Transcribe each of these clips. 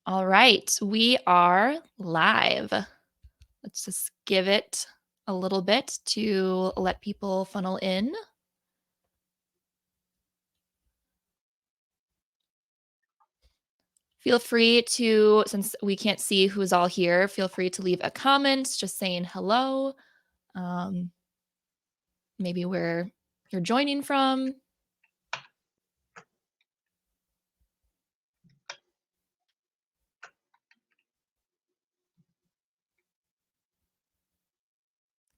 All right, we are live. Let's just give it a little bit to let people funnel in. Feel free to, since we can't see who's all here, feel free to leave a comment just saying hello, um, maybe where you're joining from.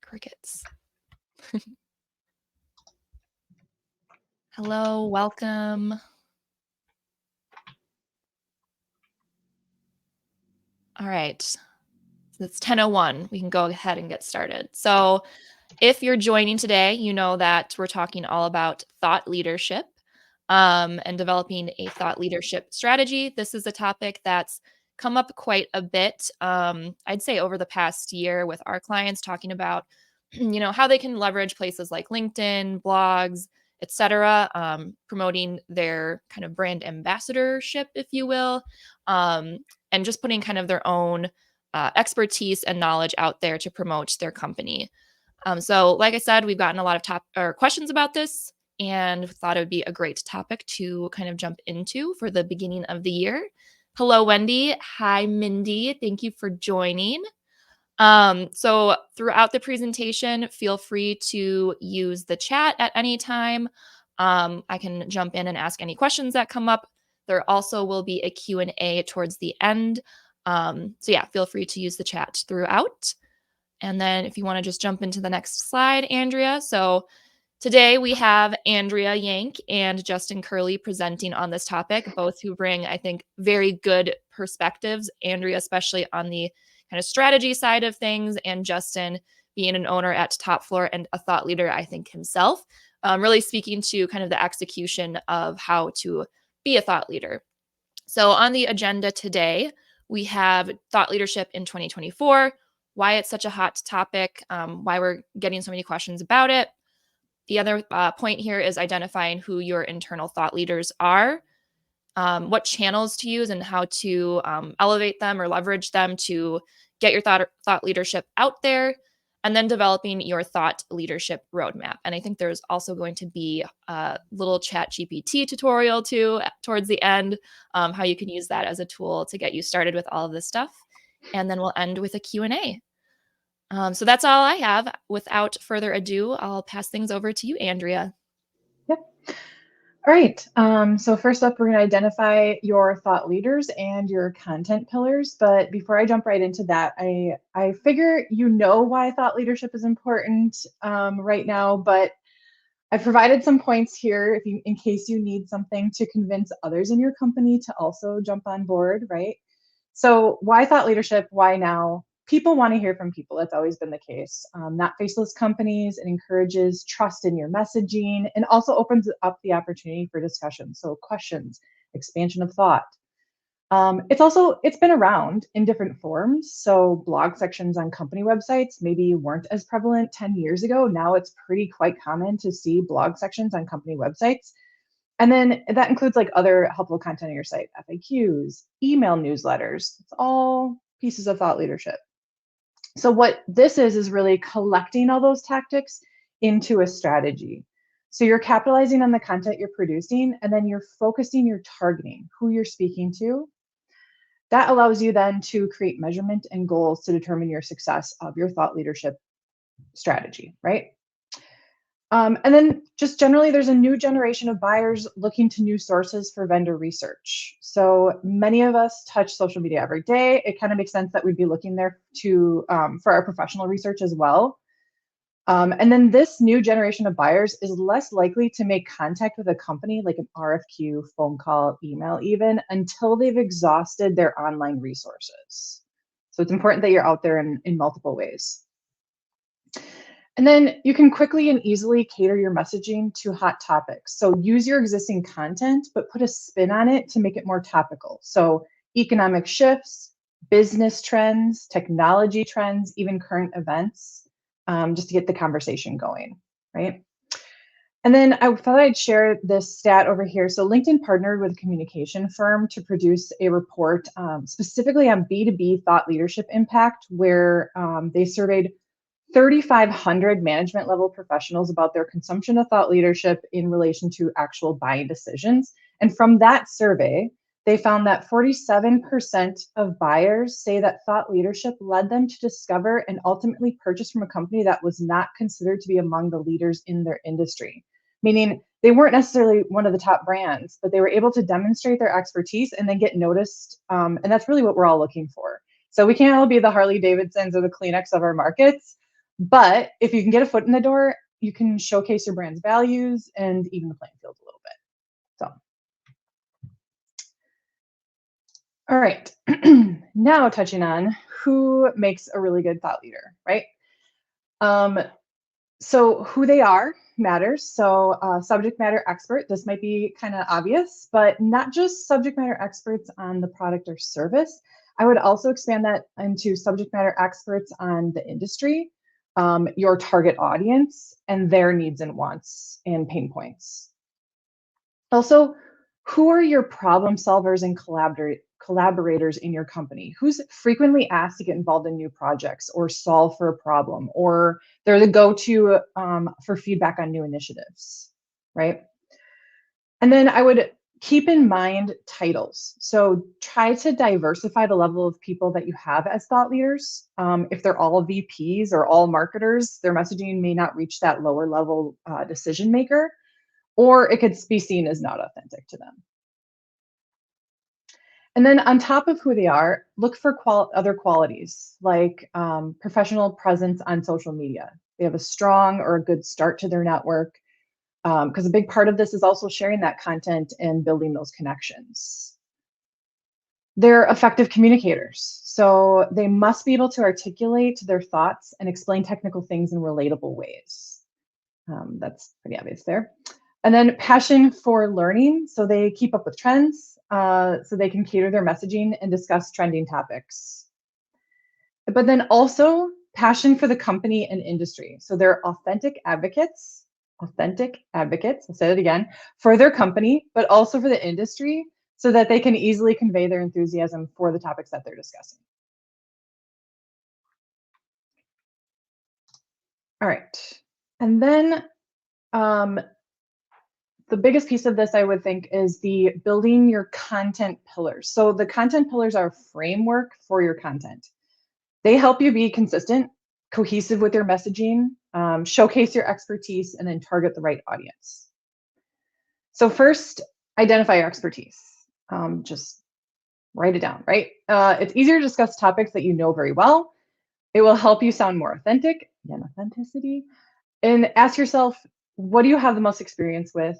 Crickets. Hello, welcome. All right, so it's 10:01. We can go ahead and get started. So, if you're joining today, you know that we're talking all about thought leadership and developing a thought leadership strategy. This is a topic that's come up quite a bit, I'd say, over the past year with our clients talking about, how they can leverage places like LinkedIn, blogs, etc., promoting their kind of brand ambassadorship, if you will, and just putting kind of their own expertise and knowledge out there to promote their company. So, like I said, we've gotten a lot of questions about this, and thought it would be a great topic to kind of jump into for the beginning of the year. Hello, Wendy. Hi, Mindy. Thank you for joining. So throughout the presentation, feel free to use the chat at any time. I can jump in and ask any questions that come up. There also will be a Q&A towards the end. So yeah, feel free to use the chat throughout. And then if you want to just jump into the next slide, Andrea. So today we have Andrea Yank and Justin Curley presenting on this topic, both who bring, I think, very good perspectives. Andrea, especially on the kind of strategy side of things, and Justin being an owner at Top Floor and a thought leader, I think, himself, really speaking to kind of the execution of how to be a thought leader. So on the agenda today, we have thought leadership in 2024, why it's such a hot topic, why we're getting so many questions about it. The other point here is identifying who your internal thought leaders are, what channels to use, and how to elevate them or leverage them to get your thought leadership out there, and then developing your thought leadership roadmap. And I think there's also going to be a little chat GPT tutorial too towards the end, how you can use that as a tool to get you started with all of this stuff. And then we'll end with a Q&A. So that's all I have. Without further ado, I'll pass things over to you, Andrea. Yep. All right. So first up, we're going to identify your thought leaders and your content pillars. But before I jump right into that, I figure you know why thought leadership is important right now. But I've provided some points here in case you need something to convince others in your company to also jump on board, right? So why thought leadership? Why now? People want to hear from people. That's always been the case. Not faceless companies. It encourages trust in your messaging and also opens up the opportunity for discussion. So questions, expansion of thought. It's been around in different forms. So blog sections on company websites maybe weren't as prevalent 10 years ago. Now it's quite common to see blog sections on company websites. And then that includes like other helpful content on your site, FAQs, email newsletters. It's all pieces of thought leadership. So what this is really collecting all those tactics into a strategy. So you're capitalizing on the content you're producing, and then you're focusing your targeting, who you're speaking to. That allows you then to create measurement and goals to determine your success of your thought leadership strategy, right? And then just generally, there's a new generation of buyers looking to new sources for vendor research. So many of us touch social media every day. It kind of makes sense that we'd be looking there to for our professional research as well. And then this new generation of buyers is less likely to make contact with a company like an RFQ, phone call, email, even until they've exhausted their online resources. So it's important that you're out there in multiple ways. And then you can quickly and easily cater your messaging to hot topics. So use your existing content, but put a spin on it to make it more topical. So economic shifts, business trends, technology trends, even current events, just to get the conversation going, right? And then I thought I'd share this stat over here. So LinkedIn partnered with a communication firm to produce a report specifically on B2B thought leadership impact, where they surveyed 3,500 management level professionals about their consumption of thought leadership in relation to actual buying decisions. And from that survey, they found that 47% of buyers say that thought leadership led them to discover and ultimately purchase from a company that was not considered to be among the leaders in their industry. Meaning they weren't necessarily one of the top brands, but they were able to demonstrate their expertise and then get noticed. And that's really what we're all looking for. So we can't all be the Harley Davidsons or the Kleenex of our markets, but if you can get a foot in the door, you can showcase your brand's values and even the playing field a little bit. So, all right. Now touching on who makes a really good thought leader, right? So who they are matters. So subject matter expert, this might be kind of obvious, but not just subject matter experts on the product or service. I would also expand that into subject matter experts on the industry, your target audience, and their needs and wants and pain points. Also, who are your problem solvers and collaborators in your company? Who's frequently asked to get involved in new projects or solve for a problem, or they're the go-to for feedback on new initiatives, right? And then I would keep in mind titles. So try to diversify the level of people that you have as thought leaders. If they're all VPs or all marketers, their messaging may not reach that lower level decision maker, or it could be seen as not authentic to them. And then on top of who they are, look for other qualities like professional presence on social media. They have a strong or a good start to their network, because a big part of this is also sharing that content and building those connections. They're effective communicators, so they must be able to articulate their thoughts and explain technical things in relatable ways. That's pretty obvious there. And then passion for learning, so they keep up with trends, so they can cater their messaging and discuss trending topics. But then also passion for the company and industry. So they're authentic advocates, I'll say it again, for their company, but also for the industry, so that they can easily convey their enthusiasm for the topics that they're discussing. All right. And then the biggest piece of this, I would think, is the building your content pillars. So the content pillars are a framework for your content. They help you be consistent, cohesive with your messaging, showcase your expertise, and then target the right audience. So first, identify your expertise. Just write it down, right? It's easier to discuss topics that you know very well. It will help you sound more authentic, again, authenticity. And ask yourself, what do you have the most experience with?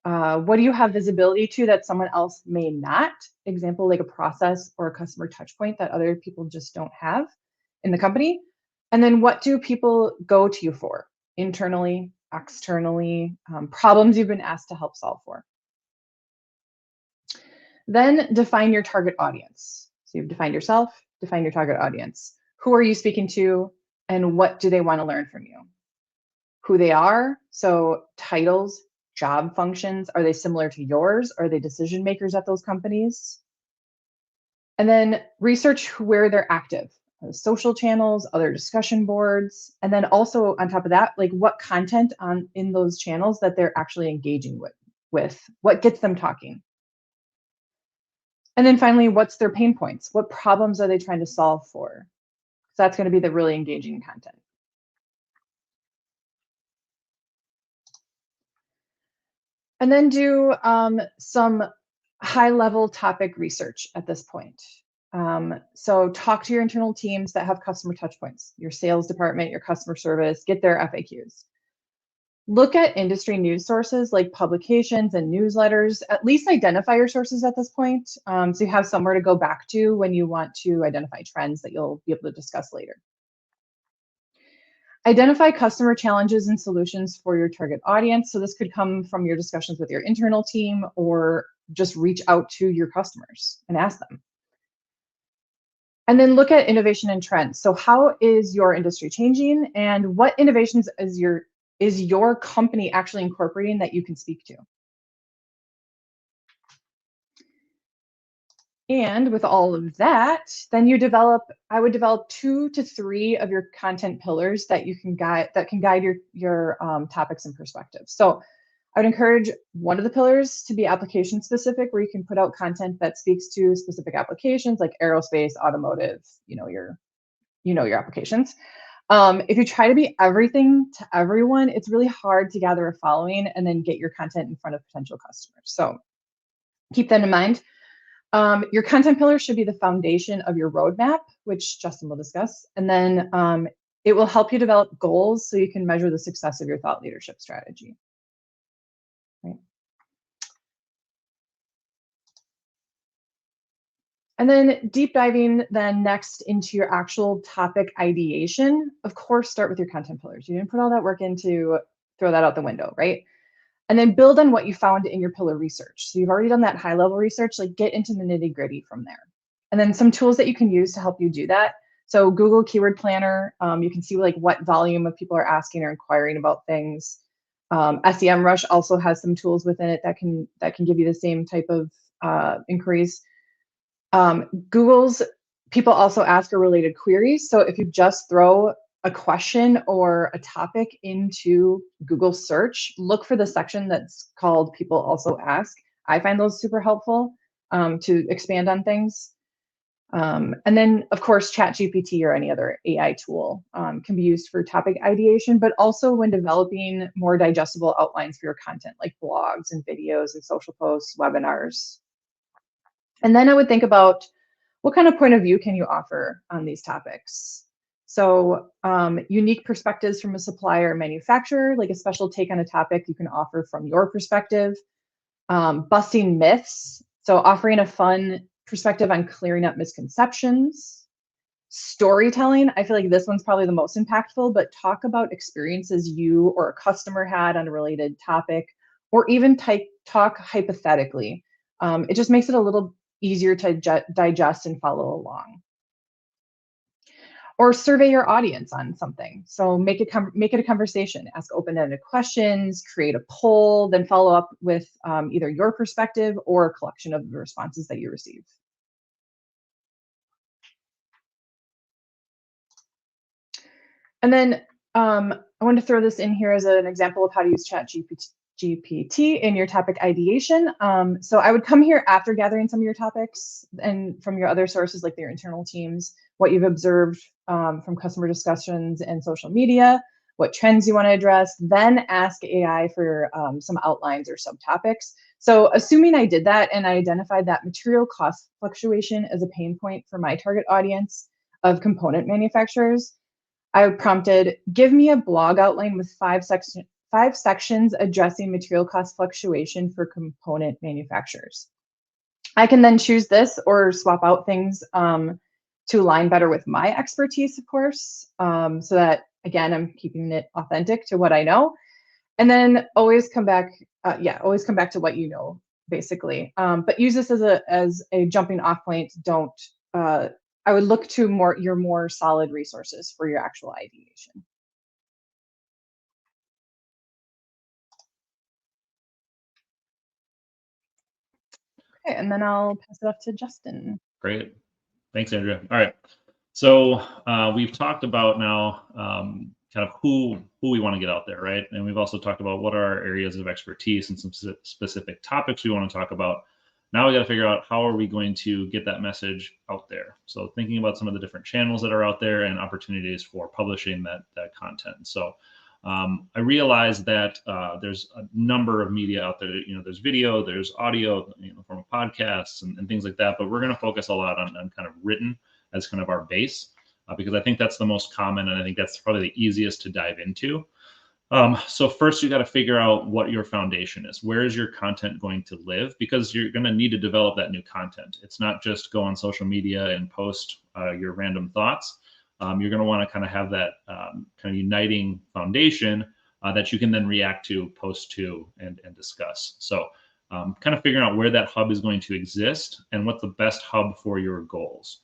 What do you have visibility to that someone else may not? Example, like a process or a customer touch point that other people just don't have in the company. And then what do people go to you for? Internally, externally, problems you've been asked to help solve for. Then define your target audience. So you've defined yourself, define your target audience. Who are you speaking to, and what do they want to learn from you? Who they are, so titles, job functions, are they similar to yours? Are they decision makers at those companies? And then research where they're active, social channels, other discussion boards, and then also on top of that, like what content in those channels that they're actually engaging with, what gets them talking. And then finally, what's their pain points? What problems are they trying to solve for? So that's going to be the really engaging content. And then do some high-level topic research at this point. So talk to your internal teams that have customer touchpoints, your sales department, your customer service, get their FAQs. Look at industry news sources like publications and newsletters. At least identify your sources at this point, so you have somewhere to go back to when you want to identify trends that you'll be able to discuss later. Identify customer challenges and solutions for your target audience. So this could come from your discussions with your internal team, or just reach out to your customers and ask them. And then look at innovation and trends. So how is your industry changing, and what innovations is your is your company actually incorporating that you can speak to? And with all of that, then I would develop 2 to 3 of your content pillars that you can guide that can guide your topics and perspectives. So I would encourage one of the pillars to be application specific, where you can put out content that speaks to specific applications like aerospace, automotive, your applications. If you try to be everything to everyone, it's really hard to gather a following and then get your content in front of potential customers. So keep that in mind. Your content pillar should be the foundation of your roadmap, which Justin will discuss. And then it will help you develop goals so you can measure the success of your thought leadership strategy. Right. And then deep diving then next into your actual topic ideation, of course, start with your content pillars. You didn't put all that work into throw that out the window, right? And then build on what you found in your pillar research. So you've already done that high level research, like get into the nitty gritty from there. And then some tools that you can use to help you do that. So Google Keyword Planner, you can see like what volume of people are asking or inquiring about things. SEMrush also has some tools within it that can give you the same type of inquiries. Google's people also ask a related queries. So if you just throw a question or a topic into Google search, look for the section that's called people also ask. I find those super helpful to expand on things. And then of course, ChatGPT or any other AI tool can be used for topic ideation, but also when developing more digestible outlines for your content, like blogs and videos and social posts, webinars. And then I would think about what kind of point of view can you offer on these topics? So unique perspectives from a supplier or manufacturer, like a special take on a topic you can offer from your perspective. Busting myths, so offering a fun perspective on clearing up misconceptions. Storytelling, I feel like this one's probably the most impactful, but talk about experiences you or a customer had on a related topic, or even talk hypothetically. It just makes it a little easier to digest and follow along. Or survey your audience on something. So make it a conversation, ask open-ended questions, create a poll, then follow up with either your perspective or a collection of the responses that you receive. And then I wanted to throw this in here as an example of how to use ChatGPT in your topic ideation. So I would come here after gathering some of your topics and from your other sources, like your internal teams, what you've observed from customer discussions and social media, what trends you want to address, then ask AI for some outlines or subtopics. So assuming I did that and I identified that material cost fluctuation as a pain point for my target audience of component manufacturers, I prompted, give me a blog outline with five sections addressing material cost fluctuation for component manufacturers. I can then choose this or swap out things to align better with my expertise, of course, so that, again, I'm keeping it authentic to what I know. And then always come back to what you know, basically. But use this as a jumping off point. Don't I would look to your more solid resources for your actual ideation. Okay, and then I'll pass it off to Justin. Great. Thanks, Andrea. All right. So we've talked about now kind of who we want to get out there, right? And we've also talked about what are our areas of expertise and some specific topics we want to talk about. Now we got to figure out how are we going to get that message out there. So thinking about some of the different channels that are out there and opportunities for publishing that content. So I realize that there's a number of media out there. There's video, there's audio, from podcasts and things like that. But we're going to focus a lot on kind of written as kind of our base, because I think that's the most common, and I think that's probably the easiest to dive into. So first, you got to figure out what your foundation is. Where is your content going to live? Because you're going to need to develop that new content. It's not just go on social media and post your random thoughts. You're going to want to kind of have that kind of uniting foundation that you can then react to, post to, and discuss. So kind of figuring out where that hub is going to exist and what's the best hub for your goals.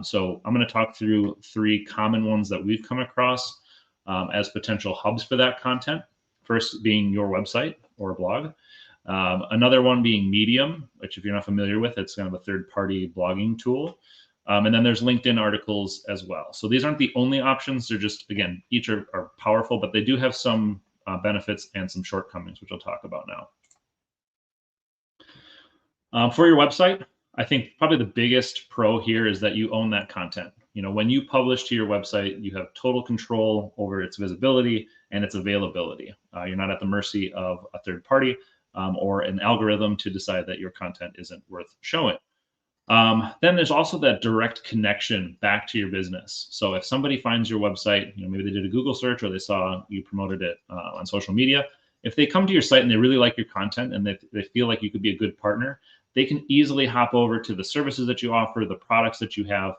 So I'm going to talk through 3 common ones that we've come across. as potential hubs for that content. First being your website or a blog. Another one being Medium, which if you're not familiar with, it's kind of a third-party blogging tool. And then there's LinkedIn articles as well. So these aren't the only options. They're just, again, each are powerful, but they do have some benefits and some shortcomings, which I'll talk about now. For your website, I think probably the biggest pro here is that you own that content. When you publish to your website, you have total control over its visibility and its availability. You're not at the mercy of a third party or an algorithm to decide that your content isn't worth showing. Then there's also that direct connection back to your business. So if somebody finds your website, maybe they did a Google search or they saw you promoted it on social media. If they come to your site and they really like your content and they feel like you could be a good partner, they can easily hop over to the services that you offer, the products that you have.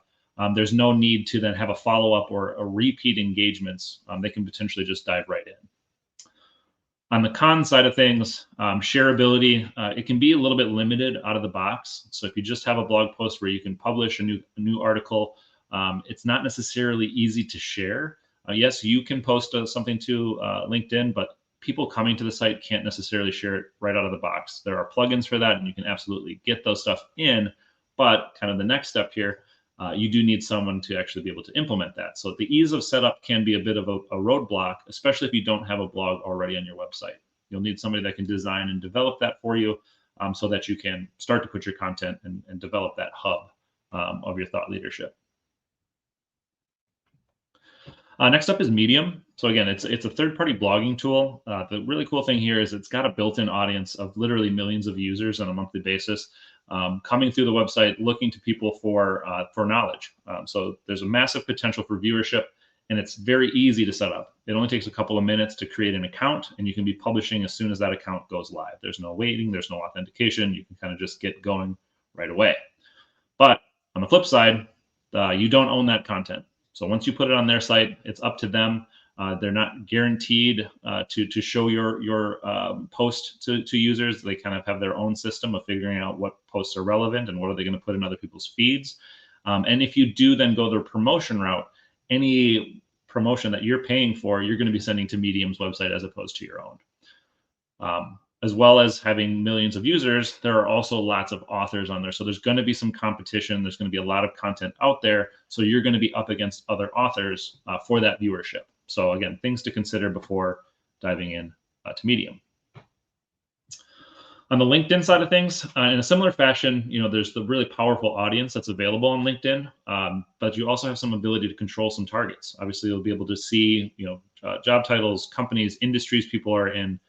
There's no need to then have a follow-up or a repeat engagements. They can potentially just dive right in. On the con side of things, shareability, it can be a little bit limited out of the box. So if you just have a blog post where you can publish a new article, it's not necessarily easy to share. Yes, you can post something to LinkedIn, but people coming to the site can't necessarily share it right out of the box. There are plugins for that, and you can absolutely get those stuff in. But kind of the next step here, you do need someone to actually be able to implement that. So the ease of setup can be a bit of a roadblock, especially if you don't have a blog already on your website. You'll need somebody that can design and develop that for you so that you can start to put your content and develop that hub of your thought leadership. Next up is Medium. So again, it's a third-party blogging tool. The really cool thing here is it's got a built-in audience of literally millions of users on a monthly basis. Coming through the website, looking to people for knowledge. So there's a massive potential for viewership, and it's very easy to set up. It only takes a couple of minutes to create an account, and you can be publishing as soon as that account goes live. There's no waiting, there's no authentication. You can kind of just get going right away. But on the flip side, you don't own that content. So once you put it on their site, it's up to them. They're not guaranteed to show your post to users. They kind of have their own system of figuring out what posts are relevant and what are they going to put in other people's feeds. And if you do then go the promotion route, any promotion that you're paying for, you're going to be sending to Medium's website as opposed to your own. As well as having millions of users, there are also lots of authors on there. So there's going to be some competition. There's going to be a lot of content out there. So you're going to be up against other authors for that viewership. So again, things to consider before diving in to Medium. On the LinkedIn side of things, in a similar fashion, there's the really powerful audience that's available on LinkedIn, but you also have some ability to control some targets. Obviously, you'll be able to see, job titles, companies, industries people are in.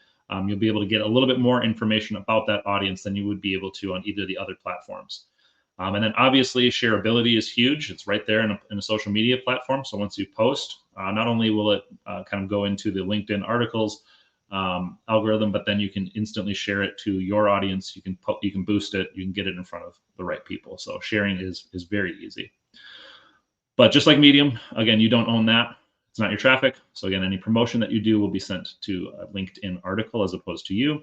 You'll be able to get a little bit more information about that audience than you would be able to on either of the other platforms. And then obviously shareability is huge. It's right there in a social media platform. So once you post, not only will it kind of go into the LinkedIn articles algorithm, but then you can instantly share it to your audience. You can boost it. You can get it in front of the right people. So sharing is very easy. But just like Medium, again, you don't own that. It's not your traffic. So again, any promotion that you do will be sent to a LinkedIn article as opposed to you.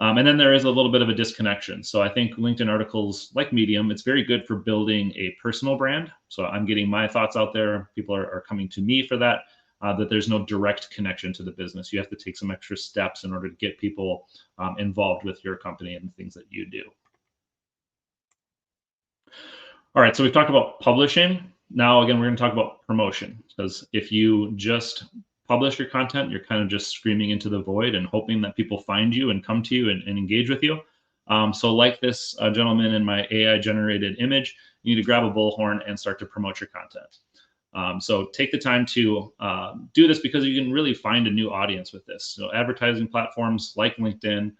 And then there is a little bit of a disconnection. So I think LinkedIn articles, like Medium, it's very good for building a personal brand. So I'm getting my thoughts out there. People are coming to me for that, that there's no direct connection to the business. You have to take some extra steps in order to get people involved with your company and the things that you do. All right, so we've talked about publishing. Now, again, we're going to talk about promotion, because if you just publish your content, you're kind of just screaming into the void and hoping that people find you and come to you and engage with you. So like this gentleman in my AI generated image, you need to grab a bullhorn and start to promote your content. So take the time to do this, because you can really find a new audience with this. So advertising platforms like LinkedIn,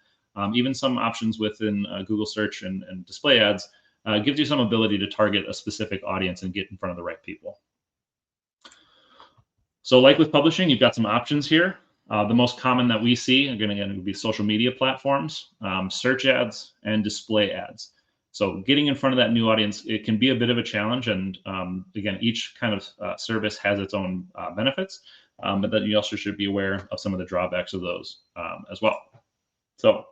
even some options within Google search and display ads, gives you some ability to target a specific audience and get in front of the right people. So like with publishing, you've got some options here. The most common that we see, again, would be social media platforms, search ads, and display ads. So getting in front of that new audience, it can be a bit of a challenge. And again, each kind of service has its own benefits, but then you also should be aware of some of the drawbacks of those as well. So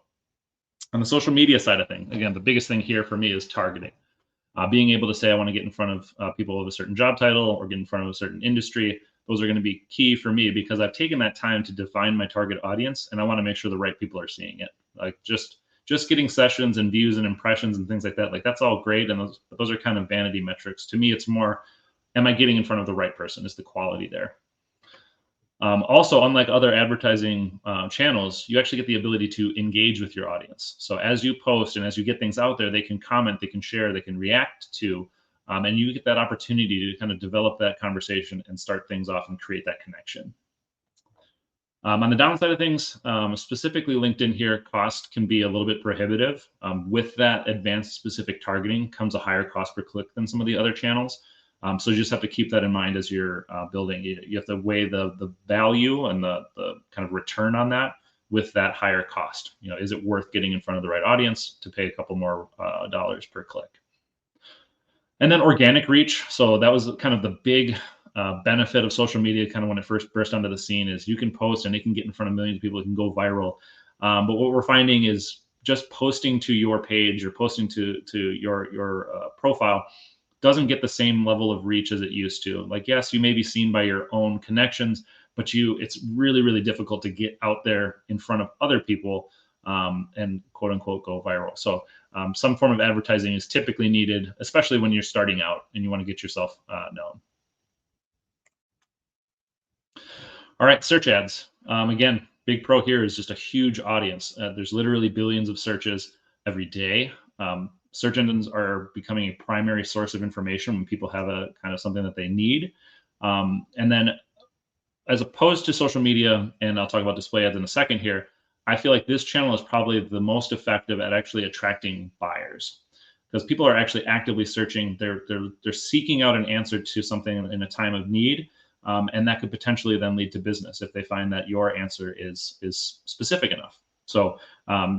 on the social media side of things, again, the biggest thing here for me is targeting. Being able to say, I want to get in front of people with a certain job title or get in front of a certain industry. those are going to be key for me because I've taken that time to define my target audience, and I want to make sure the right people are seeing it. Like just getting sessions and views and impressions and things like that, like that's all great, and those are kind of vanity metrics. To me, it's more, am I getting in front of the right person? Is the quality there? Also, unlike other advertising channels, you actually get the ability to engage with your audience. So as you post and as you get things out there, they can comment, they can share, they can react to, and you get that opportunity to kind of develop that conversation and start things off and create that connection. On the downside of things, specifically LinkedIn here, cost can be a little bit prohibitive. With that advanced specific targeting comes a higher cost per click than some of the other channels. So you just have to keep that in mind as you're building. You have to weigh the value and the kind of return on that with that higher cost. You know, is it worth getting in front of the right audience to pay a couple more dollars per click? And then organic reach. So that was kind of the big benefit of social media, kind of when it first burst onto the scene, is you can post and it can get in front of millions of people. It can go viral. But what we're finding is just posting to your page or posting to your profile doesn't get the same level of reach as it used to. Like, yes, you may be seen by your own connections, but it's really, really difficult to get out there in front of other people and quote unquote go viral. So some form of advertising is typically needed, especially when you're starting out and you want to get yourself known. All right, search ads. Again, big pro here is just a huge audience. There's literally billions of searches every day. Search engines are becoming a primary source of information when people have a kind of something that they need. And then as opposed to social media, and I'll talk about display ads in a second here, I feel like this channel is probably the most effective at actually attracting buyers, because people are actually actively searching. They're seeking out an answer to something in a time of need. And that could potentially then lead to business if they find that your answer is specific enough. So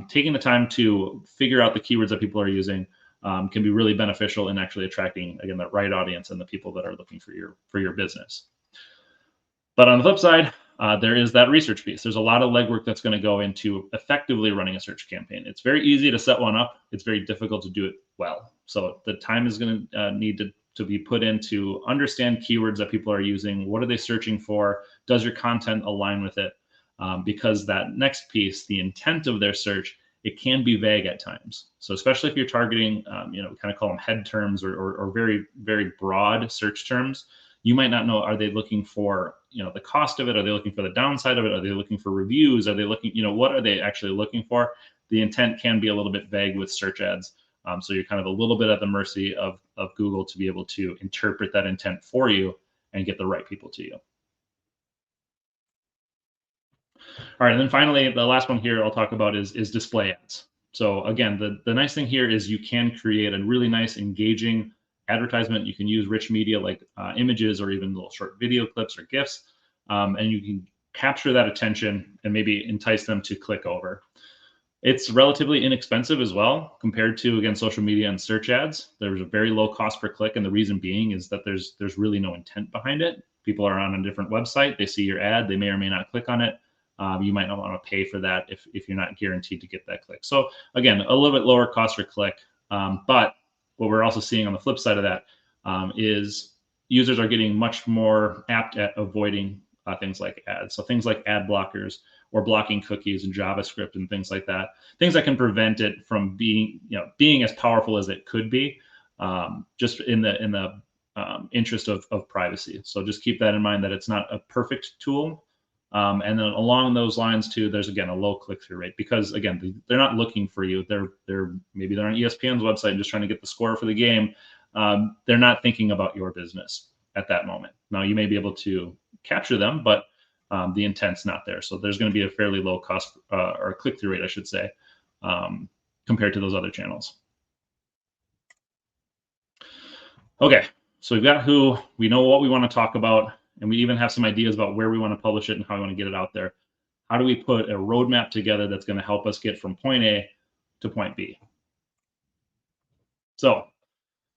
taking the time to figure out the keywords that people are using can be really beneficial in actually attracting, again, the right audience and the people that are looking for your business. But on the flip side, there is that research piece. There's a lot of legwork that's going to go into effectively running a search campaign. It's very easy to set one up. It's very difficult to do it well. So the time is going to need to be put in to understand keywords that people are using. What are they searching for? Does your content align with it? Because that next piece, the intent of their search, it can be vague at times. So especially if you're targeting, we kind of call them head terms or very, very broad search terms, you might not know, are they looking for, the cost of it? Are they looking for the downside of it? Are they looking for reviews? Are they looking, what are they actually looking for? The intent can be a little bit vague with search ads. So you're kind of a little bit at the mercy of Google to be able to interpret that intent for you and get the right people to you. All right, and then finally, the last one here I'll talk about is display ads. So again, the nice thing here is you can create a really nice, engaging advertisement. You can use rich media like images or even little short video clips or GIFs, and you can capture that attention and maybe entice them to click over. It's relatively inexpensive as well compared to, again, social media and search ads. There's a very low cost per click, and the reason being is that there's really no intent behind it. People are on a different website, they see your ad, they may or may not click on it. You might not want to pay for that if you're not guaranteed to get that click. So again, a little bit lower cost per click, but what we're also seeing on the flip side of that is users are getting much more apt at avoiding things like ads. So things like ad blockers or blocking cookies and JavaScript and things like that, things that can prevent it from being as powerful as it could be, just in the interest of privacy. So just keep that in mind, that it's not a perfect tool. And then along those lines too, there's again a low click-through rate because again, they're not looking for you. Maybe they're on ESPN's website and just trying to get the score for the game. They're not thinking about your business at that moment. Now you may be able to capture them, but the intent's not there. So there's going to be a fairly low cost or click-through rate, I should say, compared to those other channels. Okay, so we've got who, we know what we want to talk about, and we even have some ideas about where we want to publish it and how we want to get it out there. How do we put a roadmap together that's going to help us get from point A to point B? So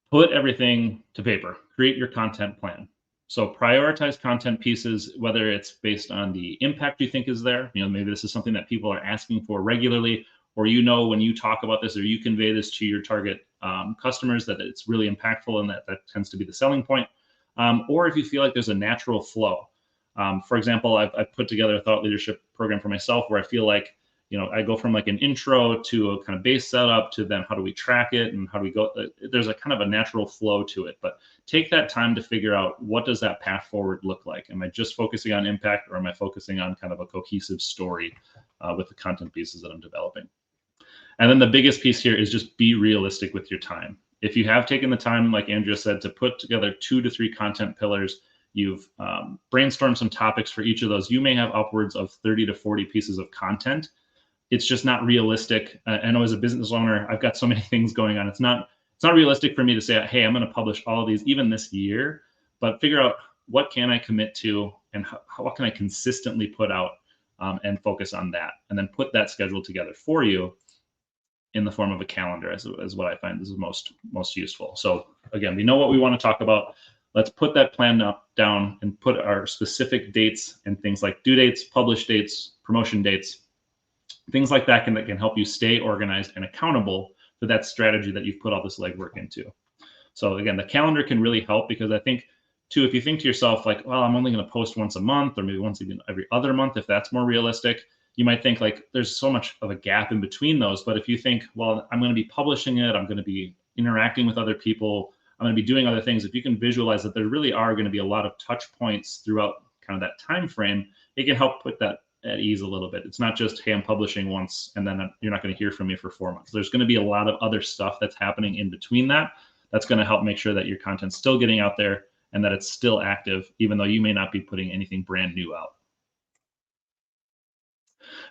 put everything to paper, create your content plan. So prioritize content pieces, whether it's based on the impact you think is there. Maybe this is something that people are asking for regularly, or when you talk about this or you convey this to your target customers that it's really impactful and that tends to be the selling point. Or if you feel like there's a natural flow. For example, I've put together a thought leadership program for myself where I feel like, I go from like an intro to a kind of base setup to then how do we track it and how do we go. There's a kind of a natural flow to it, but take that time to figure out what does that path forward look like? Am I just focusing on impact, or am I focusing on kind of a cohesive story with the content pieces that I'm developing? And then the biggest piece here is just be realistic with your time. If you have taken the time, like Andrea said, to put together 2 to 3 content pillars, you've brainstormed some topics for each of those, you may have upwards of 30 to 40 pieces of content. It's just not realistic. I know as a business owner, I've got so many things going on. It's not realistic for me to say, hey, I'm going to publish all of these even this year, but figure out what can I commit to and what can I consistently put out, and focus on that, and then put that schedule together for you in the form of a calendar as what I find is most useful. So again, we know what we want to talk about. Let's put that plan down and put our specific dates and things like due dates, publish dates, promotion dates, things like that can help you stay organized and accountable for that strategy that you've put all this legwork into. So again, the calendar can really help, because I think too, if you think to yourself like, well, I'm only going to post once a month, or maybe once every other month, if that's more realistic, you might think like there's so much of a gap in between those. But if you think, well, I'm going to be publishing it, I'm going to be interacting with other people, I'm going to be doing other things. If you can visualize that there really are going to be a lot of touch points throughout kind of that time frame, it can help put that at ease a little bit. It's not just, hey, I'm publishing once and then you're not going to hear from me for 4 months. There's going to be a lot of other stuff that's happening in between that. That's going to help make sure that your content's still getting out there and that it's still active, even though you may not be putting anything brand new out.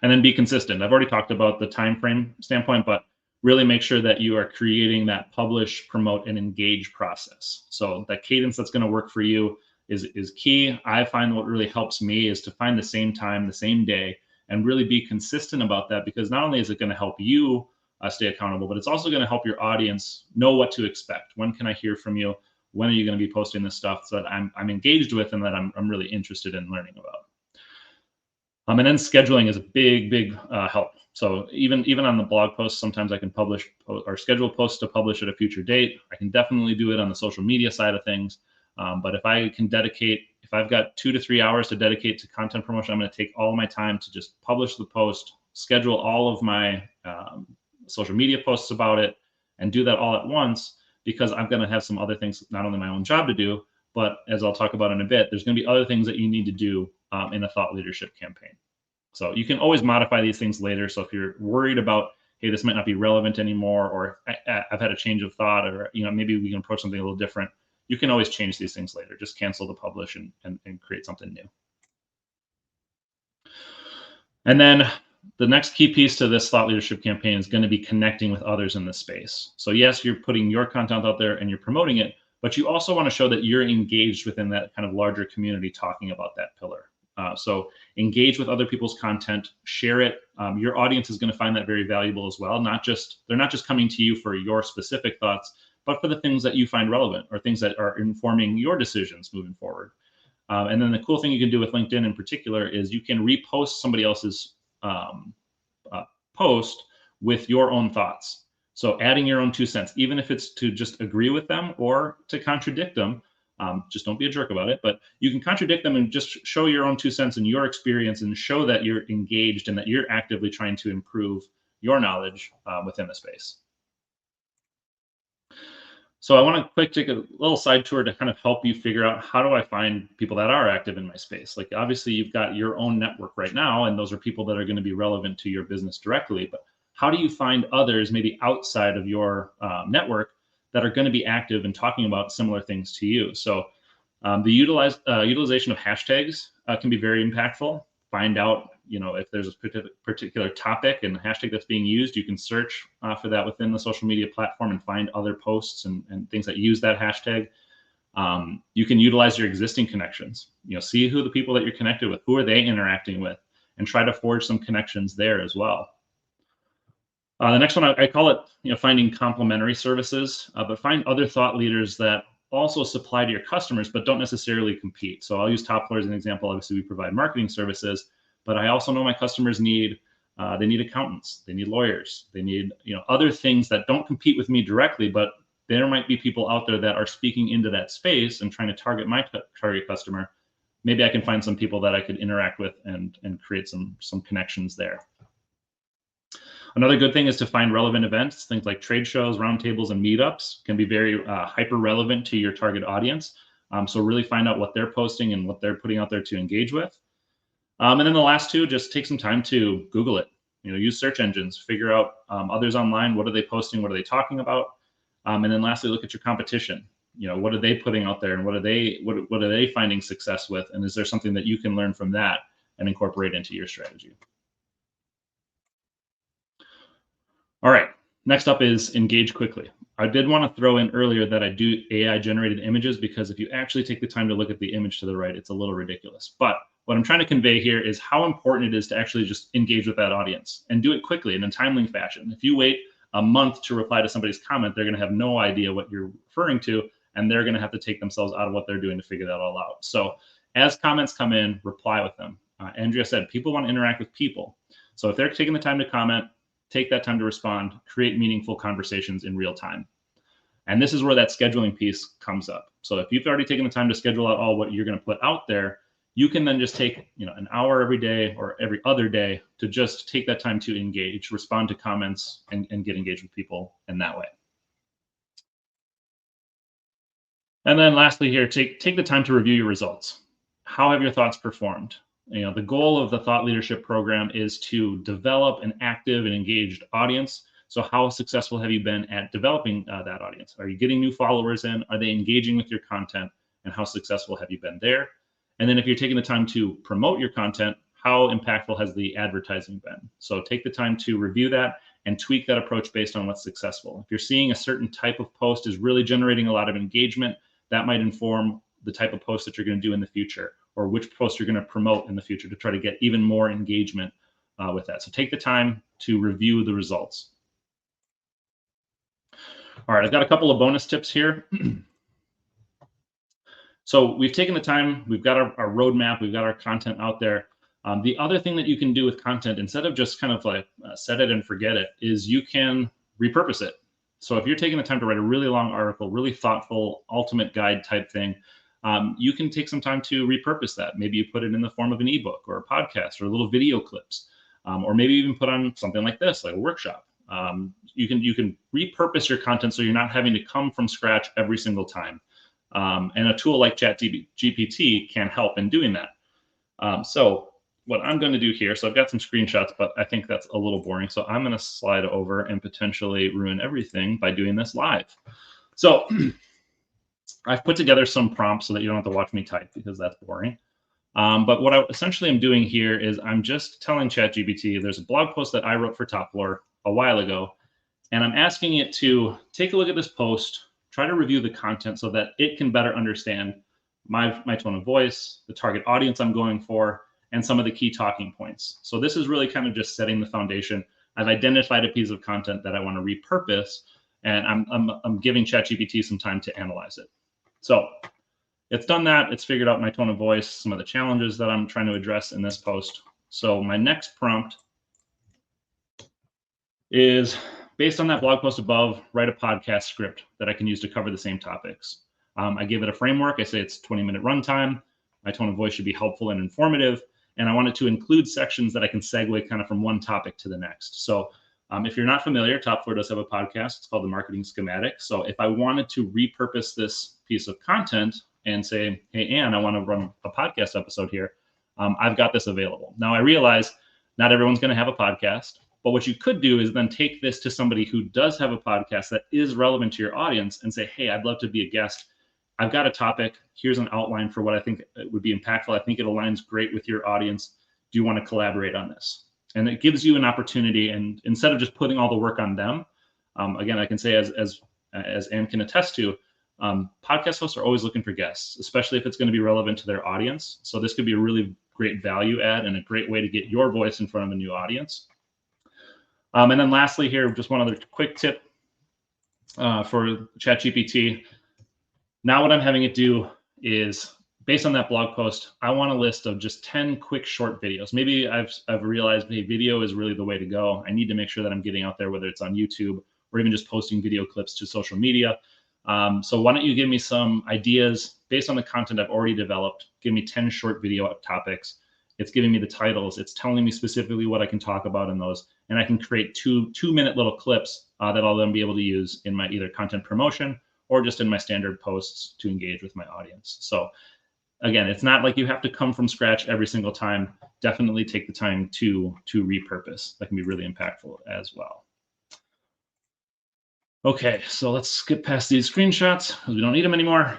And then be consistent. I've already talked about the time frame standpoint, but really make sure that you are creating that publish, promote, and engage process. So that cadence that's going to work for you is key. I find what really helps me is to find the same time, the same day, and really be consistent about that, because not only is it going to help you stay accountable, but it's also going to help your audience know what to expect. When can I hear from you? When are you going to be posting this stuff so that I'm engaged with and that I'm really interested in learning about? And then scheduling is a big help. So even on the blog posts, sometimes I can publish or schedule posts to publish at a future date. I can definitely do it on the social media side of things. But if I've got 2 to 3 hours to dedicate to content promotion, I'm going to take all my time to just publish the post, schedule all of my social media posts about it, and do that all at once, because I'm going to have some other things, not only my own job to do, but as I'll talk about in a bit, there's going to be other things that you need to do in a thought leadership campaign. So you can always modify these things later. So if you're worried about, hey, this might not be relevant anymore, or I've had a change of thought, or maybe we can approach something a little different, you can always change these things later. Just cancel the publish and create something new. And then the next key piece to this thought leadership campaign is going to be connecting with others in the space. So yes, you're putting your content out there and you're promoting it, but you also want to show that you're engaged within that kind of larger community talking about that pillar. So engage with other people's content, share it. Your audience is going to find that very valuable as well. They're not just coming to you for your specific thoughts, but for the things that you find relevant or things that are informing your decisions moving forward. And then the cool thing you can do with LinkedIn in particular is you can repost somebody else's post with your own thoughts. So adding your own 2 cents, even if it's to just agree with them or to contradict them, just don't be a jerk about it, but you can contradict them and just show your own 2 cents and your experience and show that you're engaged and that you're actively trying to improve your knowledge within the space. So I want to take a little side tour to kind of help you figure out, how do I find people that are active in my space? Like obviously you've got your own network right now, and those are people that are going to be relevant to your business directly, but how do you find others maybe outside of your network that are going to be active and talking about similar things to you? So the utilization of hashtags can be very impactful. Find out, if there's a particular topic and hashtag that's being used, you can search for that within the social media platform and find other posts and things that use that hashtag. You can utilize your existing connections, see who the people that you're connected with, who are they interacting with, and try to forge some connections there as well. The next one, I call it, finding complementary services, but find other thought leaders that also supply to your customers, but don't necessarily compete. So I'll use Topfloor as an example. Obviously, we provide marketing services, but I also know my customers need accountants, they need lawyers, they need other things that don't compete with me directly, but there might be people out there that are speaking into that space and trying to target my target customer. maybe I can find some people that I could interact with and create some connections there. Another good thing is to find relevant events. Things like trade shows, roundtables, and meetups can be very hyper relevant to your target audience. So really find out what they're posting and what they're putting out there to engage with. And then the last two, just take some time to Google it. Use search engines, figure out others online. What are they posting? What are they talking about? And then lastly, look at your competition. What are they putting out there, and what are they finding success with? And is there something that you can learn from that and incorporate into your strategy? All right, next up is engage quickly. I did want to throw in earlier that I do AI generated images, because if you actually take the time to look at the image to the right, it's a little ridiculous. But what I'm trying to convey here is how important it is to actually just engage with that audience and do it quickly in a timely fashion. If you wait a month to reply to somebody's comment, they're going to have no idea what you're referring to, and they're going to have to take themselves out of what they're doing to figure that all out. So as comments come in, reply with them. Andrea said, people want to interact with people. So if they're taking the time to comment, take that time to respond, create meaningful conversations in real time. And this is where that scheduling piece comes up. So if you've already taken the time to schedule out all what you're going to put out there, you can then just take an hour every day or every other day to just take that time to engage, respond to comments, and get engaged with people in that way. And then lastly here, take the time to review your results. How have your thoughts performed? The goal of the Thought Leadership Program is to develop an active and engaged audience. So how successful have you been at developing that audience? Are you getting new followers in? Are they engaging with your content? And how successful have you been there? And then if you're taking the time to promote your content, how impactful has the advertising been? So take the time to review that and tweak that approach based on what's successful. If you're seeing a certain type of post is really generating a lot of engagement, that might inform the type of post that you're going to do in the future, or which post you're going to promote in the future to try to get even more engagement with that. So take the time to review the results. All right, I've got a couple of bonus tips here. So we've taken the time, we've got our roadmap, we've got our content out there. The other thing that you can do with content, instead of just kind of like set it and forget it, is you can repurpose it. So if you're taking the time to write a really long article, really thoughtful, ultimate guide type thing, you can take some time to repurpose that. Maybe you put it in the form of an ebook or a podcast or little video clips, or maybe even put on something like this, like a workshop. You can repurpose your content so you're not having to come from scratch every single time. And a tool like ChatGPT can help in doing that. So what I'm going to do here, so I've got some screenshots, but I think that's a little boring. So I'm going to slide over and potentially ruin everything by doing this live. So I've put together some prompts so that you don't have to watch me type, because that's boring. But what I essentially am doing here is I'm just telling ChatGPT, there's a blog post that I wrote for Top Floor a while ago, and I'm asking it to take a look at this post, try to review the content so that it can better understand my tone of voice, the target audience I'm going for, and some of the key talking points. So this is really kind of just setting the foundation. I've identified a piece of content that I want to repurpose, and I'm giving ChatGPT some time to analyze it. So it's done that. It's figured out my tone of voice, some of the challenges that I'm trying to address in this post. So my next prompt is, based on that blog post above, write a podcast script that I can use to cover the same topics. I give it a framework. I say it's 20-minute runtime. My tone of voice should be helpful and informative. And I want it to include sections that I can segue kind of from one topic to the next. So if you're not familiar, Top Floor does have a podcast. It's called The Marketing Schematic. So if I wanted to repurpose this piece of content and say, hey, Ann, I want to run a podcast episode here, I've got this available. Now, I realize not everyone's going to have a podcast, but what you could do is then take this to somebody who does have a podcast that is relevant to your audience and say, hey, I'd love to be a guest. I've got a topic. Here's an outline for what I think would be impactful. I think it aligns great with your audience. Do you want to collaborate on this? And it gives you an opportunity. And instead of just putting all the work on them, again, I can say, as Ann can attest to, podcast hosts are always looking for guests, especially if it's going to be relevant to their audience. So this could be a really great value add and a great way to get your voice in front of a new audience. And then lastly here, just one other quick tip for ChatGPT. Now what I'm having it do is, based on that blog post, I want a list of just 10 quick short videos. Maybe I've realized, hey, video is really the way to go. I need to make sure that I'm getting out there, whether it's on YouTube or even just posting video clips to social media. So why don't you give me some ideas, based on the content I've already developed, give me 10 short video topics. It's giving me the titles. It's telling me specifically what I can talk about in those. And I can create two-minute little clips that I'll then be able to use in my either content promotion or just in my standard posts to engage with my audience. So again, it's not like you have to come from scratch every single time. Definitely take the time to repurpose. That can be really impactful as well. Okay, so let's skip past these screenshots because we don't need them anymore.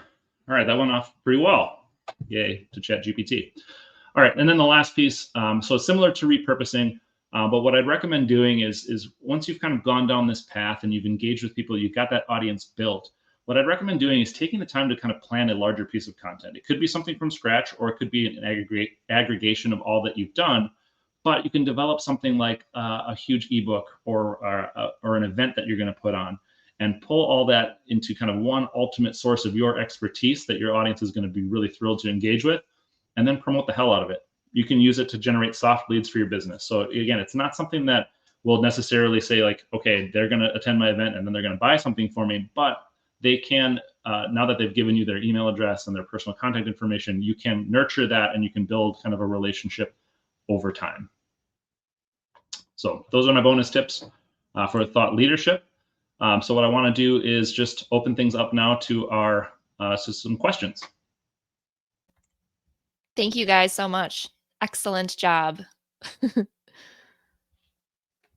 All right, that went off pretty well. Yay to ChatGPT. All right, and then the last piece, so similar to repurposing, but what I'd recommend doing is once you've kind of gone down this path and you've engaged with people, you've got that audience built, what I'd recommend doing is taking the time to kind of plan a larger piece of content. It could be something from scratch, or it could be an aggregation of all that you've done, but you can develop something like a huge ebook or an event that you're going to put on and pull all that into kind of one ultimate source of your expertise that your audience is going to be really thrilled to engage with, and then promote the hell out of it. You can use it to generate soft leads for your business. So again, it's not something that will necessarily say like, okay, they're going to attend my event and then they're going to buy something for me, but they can, now that they've given you their email address and their personal contact information, you can nurture that and you can build kind of a relationship over time. So those are my bonus tips for thought leadership. So what I want to do is just open things up now to our some questions. Thank you guys so much. Excellent job.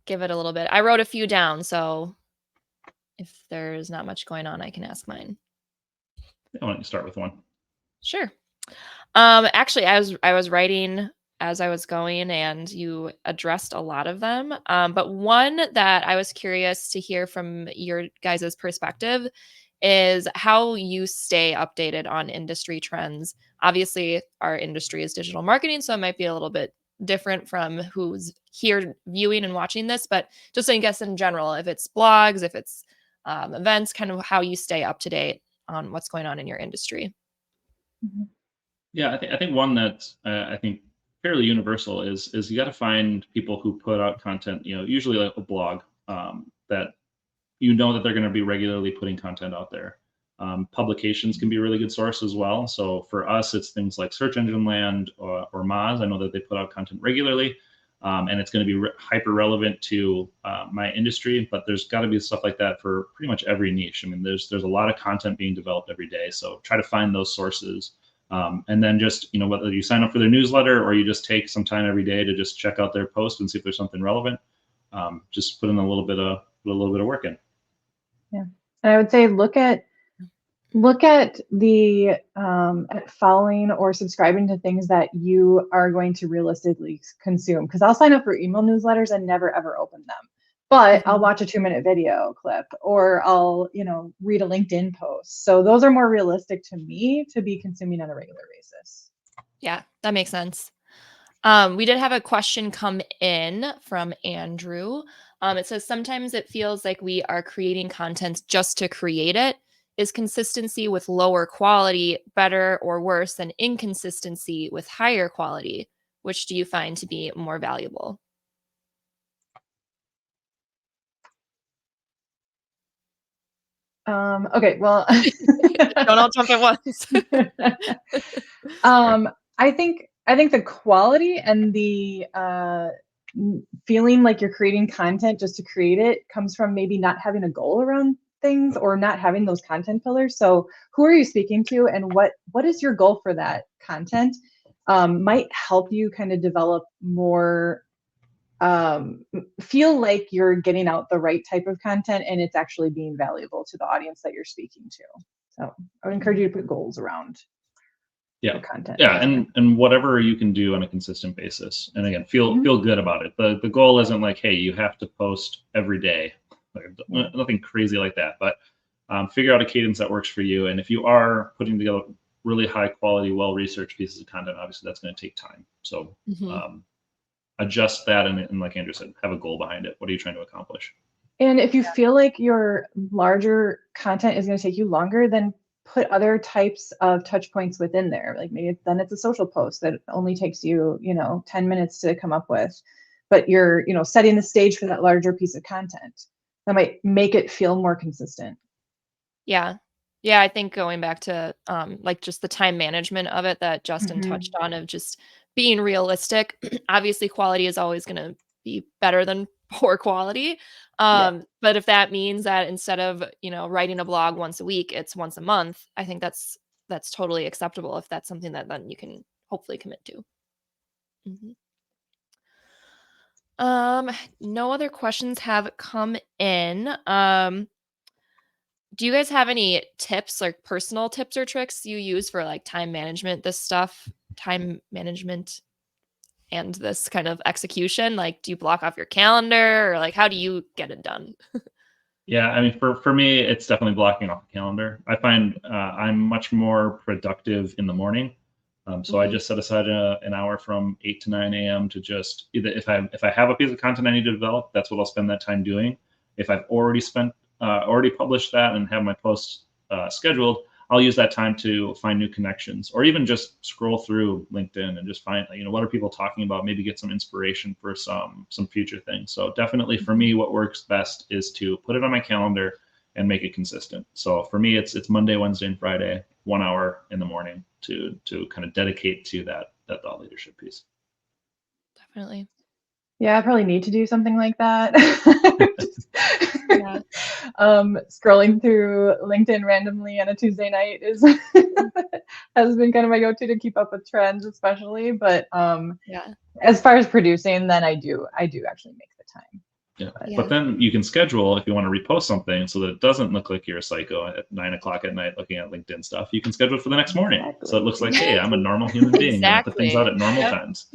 Give it a little bit. I wrote a few down, so if there's not much going on, I can ask mine. Why don't you start with one? Sure. Actually, I was writing as I was going, and you addressed a lot of them. But one that I was curious to hear from your guys' perspective is how you stay updated on industry trends. Obviously, our industry is digital marketing, so it might be a little bit different from who's here viewing and watching this, but just I guess in general, if it's blogs, if it's events, kind of how you stay up to date on what's going on in your industry. Mhm. Yeah, I think one that's I think fairly universal is you got to find people who put out content, usually like a blog that that they're going to be regularly putting content out there. Publications can be a really good source as well. So for us, it's things like Search Engine Land or Moz. I know that they put out content regularly, and it's going to be hyper relevant to my industry. But there's got to be stuff like that for pretty much every niche. I mean, there's a lot of content being developed every day. So try to find those sources, and then just whether you sign up for their newsletter or you just take some time every day to just check out their post and see if there's something relevant. Just put in a little bit of work in. Yeah, and I would say look at the at following or subscribing to things that you are going to realistically consume. Because I'll sign up for email newsletters and never ever open them, but I'll watch a 2-minute video clip or I'll read a LinkedIn post. So those are more realistic to me to be consuming on a regular basis. Yeah, that makes sense. We did have a question come in from Andrew. It says, sometimes it feels like we are creating content just to create it. Is consistency with lower quality better or worse than inconsistency with higher quality? Which do you find to be more valuable? Okay, well, Don't all jump at once. I think the quality and the feeling like you're creating content just to create it comes from maybe not having a goal around things or not having those content pillars. So who are you speaking to, and what is your goal for that content? Might help you kind of develop more, feel like you're getting out the right type of content and it's actually being valuable to the audience that you're speaking to. So I would encourage you to put goals around your content. Yeah, and whatever you can do on a consistent basis. And again, feel good about it. The goal isn't like, hey, you have to post every day. Nothing crazy like that. But figure out a cadence that works for you. And if you are putting together really high quality, well-researched pieces of content, obviously that's going to take time. So adjust that, and like Andrew said, have a goal behind it. What are you trying to accomplish? And if you feel like your larger content is going to take you longer, then put other types of touch points within there. Like maybe then it's a social post that only takes you, 10 minutes to come up with, but you're, setting the stage for that larger piece of content. That might make it feel more consistent. Yeah. Yeah, I think going back to like just the time management of it that Justin Mhm. touched on, of just being realistic. Obviously, quality is always going to be better than poor quality. Yeah. But if that means that instead of, writing a blog once a week, it's once a month, I think that's totally acceptable if that's something that then you can hopefully commit to. Mhm. Um, no other questions have come in. Do you guys have any tips, like personal tips or tricks you use for like time management, this stuff, time management and this kind of execution? Like, do you block off your calendar or like how do you get it done? Yeah, I mean, for me, it's definitely blocking off the calendar. I find I'm much more productive in the morning. So I Mhm. just set aside an hour from 8 to 9 a.m. to just either if I have a piece of content I need to develop, that's what I'll spend that time doing. If I've already published that and have my posts scheduled, I'll use that time to find new connections, or even just scroll through LinkedIn and just find, what are people talking about, maybe get some inspiration for some future things. So definitely for Mhm. me, what works best is to put it on my calendar and make it consistent. So for me, it's Monday, Wednesday, and Friday, 1 hour in the morning to kind of dedicate to that thought leadership piece. Definitely. Yeah, I probably need to do something like that. Just Yeah. scrolling through LinkedIn randomly on a Tuesday night is Mm. has been kind of my go-to to keep up with trends, especially. But Yeah. as far as producing, then I do actually make the time. Yeah. But But Yeah. then you can schedule if you want to repost something so that it doesn't look like you're a psycho at 9 o'clock at night looking at LinkedIn stuff. You can schedule it for the next morning. So it exactly, looks like, hey, I'm a exactly. normal human being and I put things out Exactly. at normal Yep. times.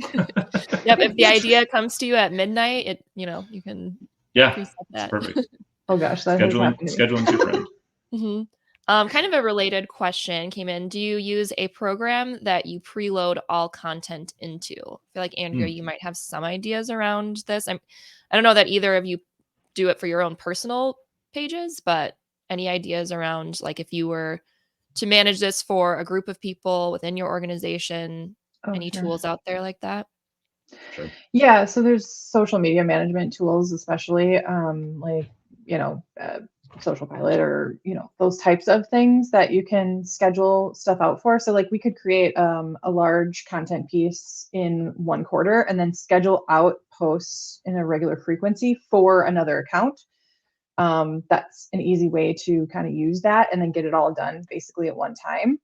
Yep. If the idea comes to you at midnight, you can Yeah, preset it's that. perfect. Oh gosh, that has Scheduling happened to me. scheduling's your friend. Mhm. Kind of a related question came in. Do you use a program that you preload all content into? I feel like Andrea, Hmm. you might have some ideas around this. I don't know that either of you do it for your own personal pages, but any ideas around like if you were to manage this for a group of people within your organization, Oh, any sure. tools out there like that? Sure. Yeah, so there's social media management tools, especially like Social Pilot or those types of things that you can schedule stuff out for. So like we could create a large content piece in one quarter and then schedule out posts in a regular frequency for another account. That's an easy way to kind of use that and then get it all done basically at one time.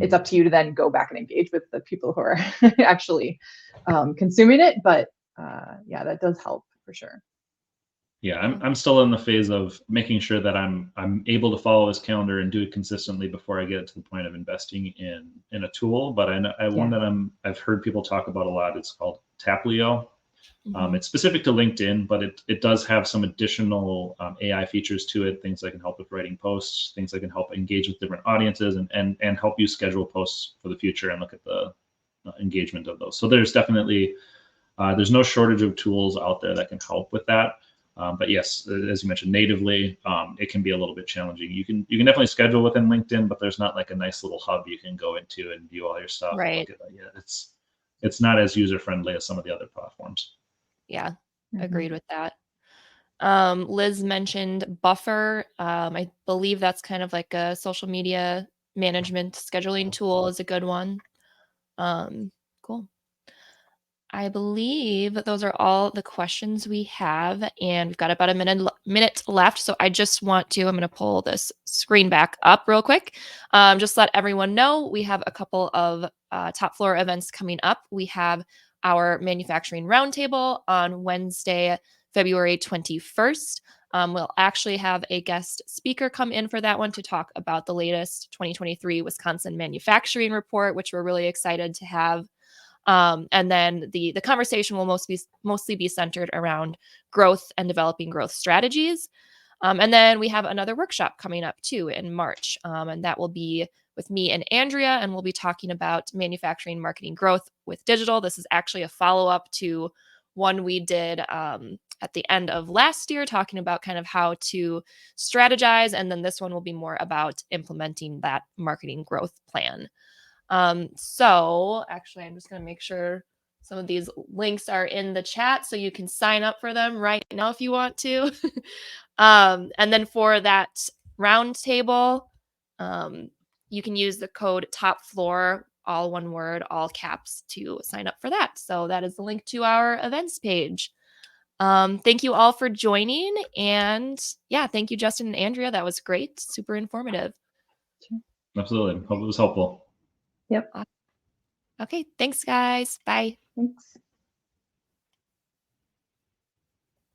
It's Mhm. up to you to then go back and engage with the people who are actually consuming it. But yeah, that does help for sure. Yeah, I'm Yeah. I'm still in the phase of making sure that I'm able to follow his calendar and do it consistently before I get to the point of investing in a tool. But I know one Yeah. that I've heard people talk about a lot. It's called Taplio. Mhm. It's specific to LinkedIn, but it does have some additional AI features to it. Things that can help with writing posts, things that can help engage with different audiences, and help you schedule posts for the future and look at the engagement of those. So there's definitely there's no shortage of tools out there that can help with that. But yes, as you mentioned, natively, it can be a little bit challenging. You can definitely schedule within LinkedIn, but there's not like a nice little hub you can go into and view all your stuff and Right. look at that. Yeah, it's not as user friendly as some of the other platforms. Yeah. Mhm. Agreed with that. Liz mentioned Buffer. I believe that's kind of like a social media management scheduling tool is a good one. Cool. I believe those are all the questions we have, and we've got about a minute left. So I just want to, I'm going to pull this screen back up real quick. Just let everyone know we have a couple of top floor events coming up. We have our manufacturing roundtable on Wednesday, February 21st. We'll actually have a guest speaker come in for that one to talk about the latest 2023 Wisconsin manufacturing report, which we're really excited to have. And then the conversation will mostly be centered around growth and developing growth strategies. And then we have another workshop coming up too in March, and that will be with me and Andrea, and we'll be talking about manufacturing marketing growth with digital. This is actually a follow up to one we did at the end of last year, talking about kind of how to strategize, and then this one will be more about implementing that marketing growth plan. So actually, I'm just going to make sure some of these links are in the chat so you can sign up for them right now if you want to. And then for that round table, You can use the code top floor, all one word, all caps, to sign up for that. So that is the link to our events page. Thank you all for joining. And yeah, thank you, Justin and Andrea. That was great. Super informative. Absolutely. Hope it was helpful. Yep. Okay. Thanks, guys. Bye. Thanks.